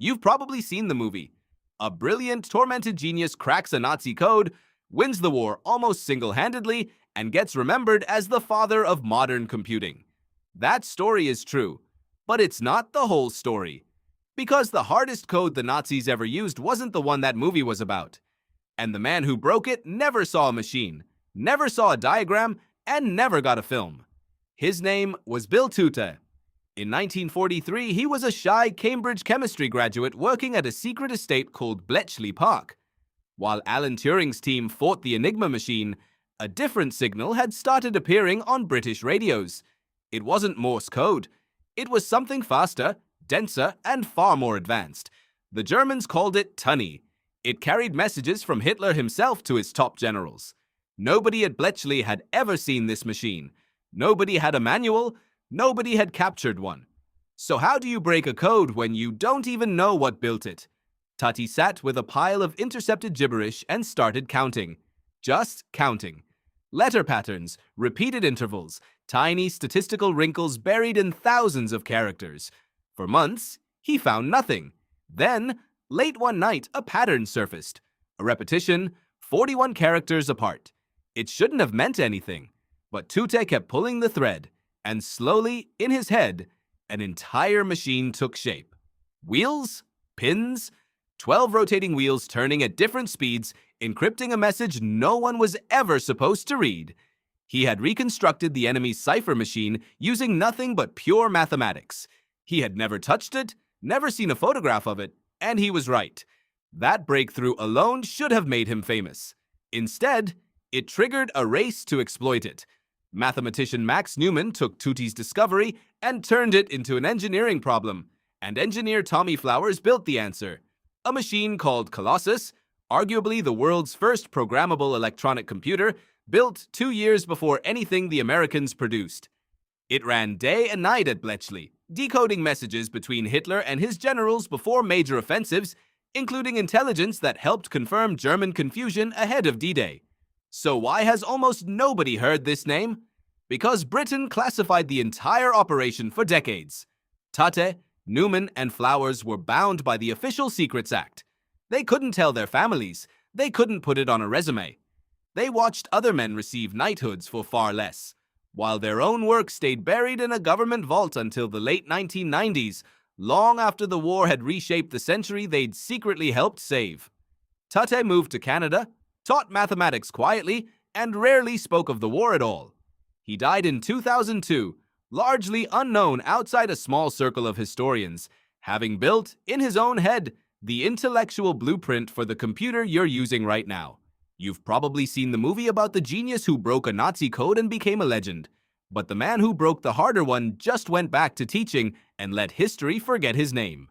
You've probably seen the movie. A brilliant, tormented genius cracks a Nazi code, wins the war almost single-handedly, and gets remembered as the father of modern computing. That story is true, but it's not the whole story. Because the hardest code the Nazis ever used wasn't the one that movie was about. And the man who broke it never saw a machine, never saw a diagram, and never got a film. His name was Bill Tutte. In 1943, he was a shy Cambridge chemistry graduate working at a secret estate called Bletchley Park. While Alan Turing's team fought the Enigma machine, a different signal had started appearing on British radios. It wasn't Morse code. It was something faster, denser, and far more advanced. The Germans called it Tunny. It carried messages from Hitler himself to his top generals. Nobody at Bletchley had ever seen this machine. Nobody had a manual. Nobody had captured one. So how do you break a code when you don't even know what built it? Tutte sat with a pile of intercepted gibberish and started counting. Just counting. Letter patterns, repeated intervals, tiny statistical wrinkles buried in thousands of characters. For months, he found nothing. Then, late one night, a pattern surfaced. A repetition, 41 characters apart. It shouldn't have meant anything. But Tutte kept pulling the thread, and slowly, in his head, an entire machine took shape. Wheels? Pins? 12 rotating wheels turning at different speeds, encrypting a message no one was ever supposed to read. He had reconstructed the enemy's cipher machine using nothing but pure mathematics. He had never touched it, never seen a photograph of it, and he was right. That breakthrough alone should have made him famous. Instead, it triggered a race to exploit it. Mathematician Max Newman took Tutte's discovery and turned it into an engineering problem, and engineer Tommy Flowers built the answer. A machine called Colossus, arguably the world's first programmable electronic computer, built 2 years before anything the Americans produced. It ran day and night at Bletchley, decoding messages between Hitler and his generals before major offensives, including intelligence that helped confirm German confusion ahead of D-Day. So why has almost nobody heard this name? Because Britain classified the entire operation for decades. Tutte, Newman, and Flowers were bound by the Official Secrets Act. They couldn't tell their families. They couldn't put it on a resume. They watched other men receive knighthoods for far less, while their own work stayed buried in a government vault until the late 1990s, long after the war had reshaped the century they'd secretly helped save. Tutte moved to Canada, taught mathematics quietly, and rarely spoke of the war at all. He died in 2002, largely unknown outside a small circle of historians, having built, in his own head, the intellectual blueprint for the computer you're using right now. You've probably seen the movie about the genius who broke a Nazi code and became a legend. But the man who broke the harder one just went back to teaching and let history forget his name.